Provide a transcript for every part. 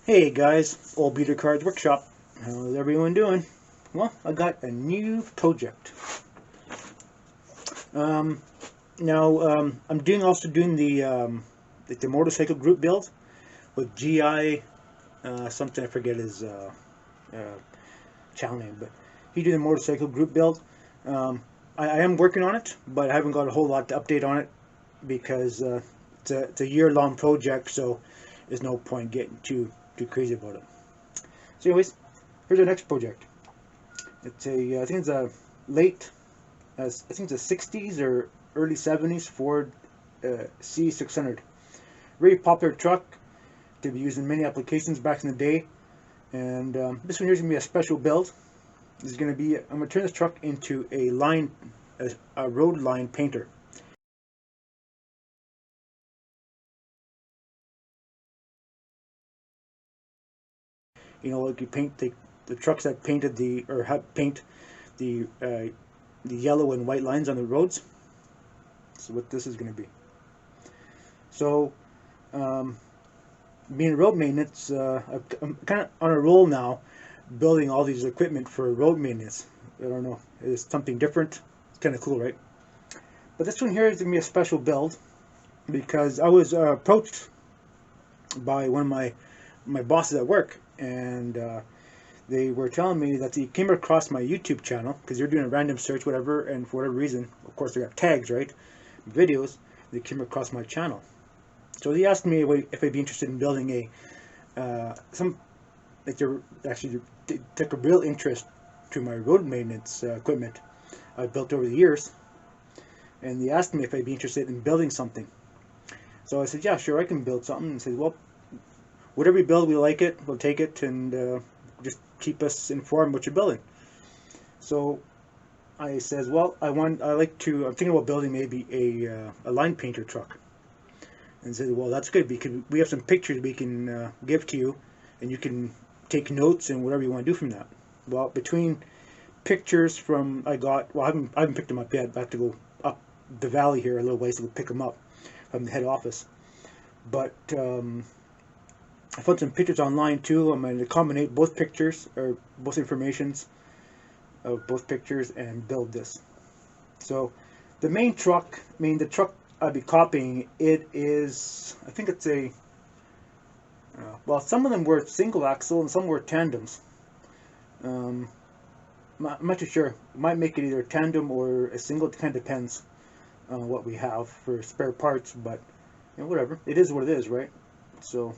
Hey guys, Old Beater Cards Workshop. How's everyone doing? Well, I got a new project. Um, I'm also doing the motorcycle group build with GI something. I forget his uh, channel name, but he did the motorcycle group build. I am working on it, but I haven't got a whole lot to update on it because it's a year-long project, so there's no point getting too crazy about it. So, anyways, here's our next project. It's a I think it's a late I think it's a 60s or early 70s Ford C600. Very popular truck to be used in many applications back in the day. And this one here is going to be a special build. This is going to be I'm going to turn this truck into a road line painter. You know, like you paint the trucks that painted or have paint the yellow and white lines on the roads. So what this is going to be. So, being road maintenance, I'm kind of on a roll now, building all these equipment for road maintenance. I don't know, it's something different. It's kind of cool, right? But this one here is going to be a special build because I was approached by one of my bosses at work, and they were telling me that they came across my YouTube channel because they're doing a random search, whatever, and for whatever reason, of course, they got tags, right? Videos. They came across my channel. So they asked me if I'd be interested in building they took a real interest to my road maintenance equipment I've built over the years, and they asked me if I'd be interested in building something. So I said, yeah, sure, I can build something. And said, well, whatever you build, we like it, we'll take it, and just keep us informed what you're building. So I says, well, I'm thinking about building maybe a line painter truck. And said, well, that's good because we have some pictures we can give to you, and you can take notes and whatever you want to do from that. Well, between pictures I haven't picked them up yet. I have to go up the valley here a little ways to go pick them up from the head office. But I found some pictures online too. I'm going to combine both pictures or both informations of both pictures and build this. So the the truck I'd be copying, it is, I think it's well, some of them were single axle and some were tandems. I'm not too sure. Might make it either tandem or a single. It kind of depends on what we have for spare parts, but whatever. It is what it is, right? So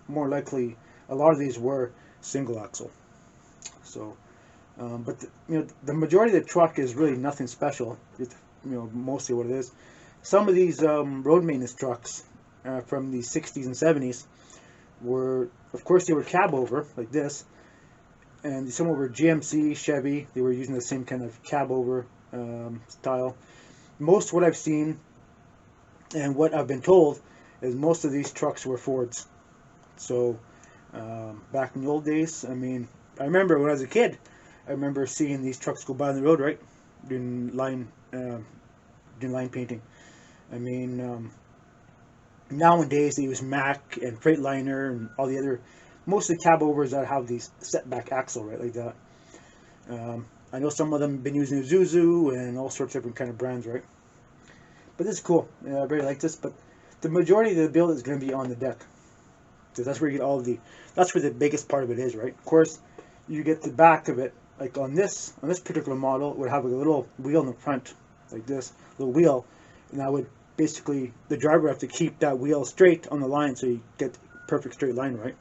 more likely, a lot of these were single axle. So, but the majority of the truck is really nothing special. It's mostly what it is. Some of these road maintenance trucks from the 60s and 70s were, of course, they were cabover like this, and some were GMC, Chevy. They were using the same kind of cabover style. Most what I've seen and what I've been told is most of these trucks were Fords. So back in the old days, I mean, I remember when I was a kid, I remember seeing these trucks go by on the road, right, doing line painting. I mean, nowadays they use Mack and Freightliner and all the other, most of the cabovers that have these setback axle, right, like that. I know some of them have been using Isuzu and all sorts of different kind of brands, right? But this is cool. I really like this, but the majority of the build is going to be on the deck. So that's where you get that's where the biggest part of it is, right? Of course, you get the back of it, like on this particular model, it would have a little wheel in the front, like this, little wheel, and that would basically, the driver would have to keep that wheel straight on the line so you get the perfect straight line, right?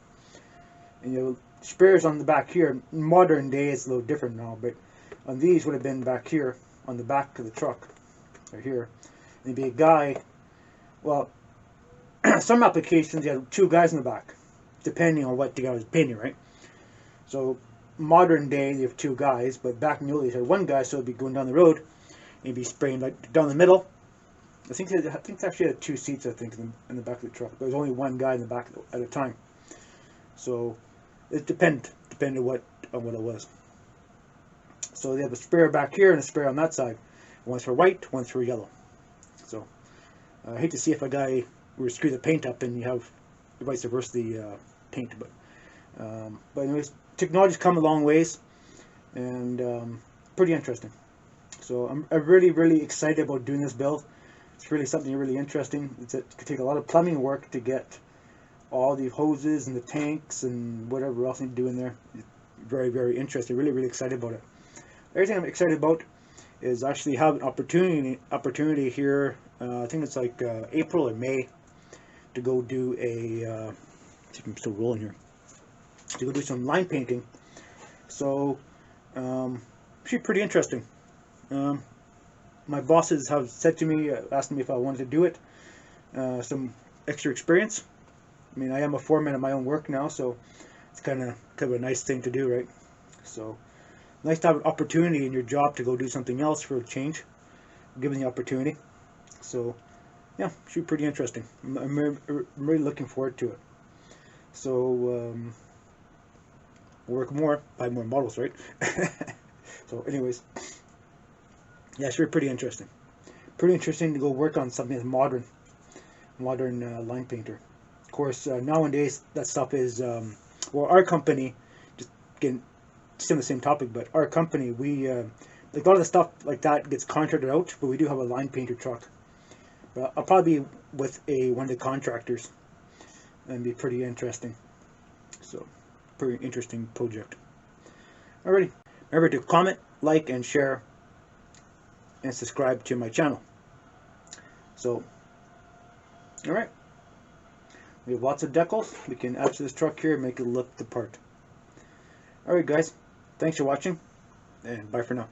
And spares on the back here, modern day it's a little different now, but on these would have been back here, on the back of the truck, right here. And it'd be a guy, well, some applications you have two guys in the back, depending on what the guy was painting, right? So modern day you have two guys, but back in the old days you had one guy, so it'd be going down the road, and he'd be spraying like down the middle. I think it's actually had two seats, I think, in the back of the truck. But there's only one guy in the back at a time. So it depended on what it was. So they have a spare back here and a spare on that side. One's for white, one's for yellow. So I hate to see if a guy were to screw the paint up and you have vice versa the paint, but But anyways, technology's come a long ways, and pretty interesting. So I'm really excited about doing this build. It's really something really interesting. It could take a lot of plumbing work to get all the hoses and the tanks and whatever else you need to do in there. Very interesting. Really excited about it. Everything I'm excited about is actually have an opportunity here. I think it's like April or May to go do a. See if I'm still rolling here. To go do some line painting. So should be pretty interesting. My bosses have said to me, asked me if I wanted to do it. Some extra experience. I mean, I am a foreman at my own work now, so it's kind of a nice thing to do, right? So nice to have an opportunity in your job to go do something else for a change, given the opportunity. So yeah, should be pretty interesting. I'm really looking forward to it. So work more, buy more models, right? So anyways, yeah, it's really pretty interesting. Pretty interesting to go work on something that's modern line painter. Of course, nowadays that stuff is, well, our company, just getting still the same topic, but our company, we, like a lot of the stuff like that gets contracted out, but we do have a line painter truck. But I'll probably be with one of the contractors, and be pretty interesting. So, pretty interesting project. Alrighty, remember to comment, like, and share, and subscribe to my channel. So, alright. We have lots of decals. We can add to this truck here and make it look the part. Alright guys, thanks for watching, and bye for now.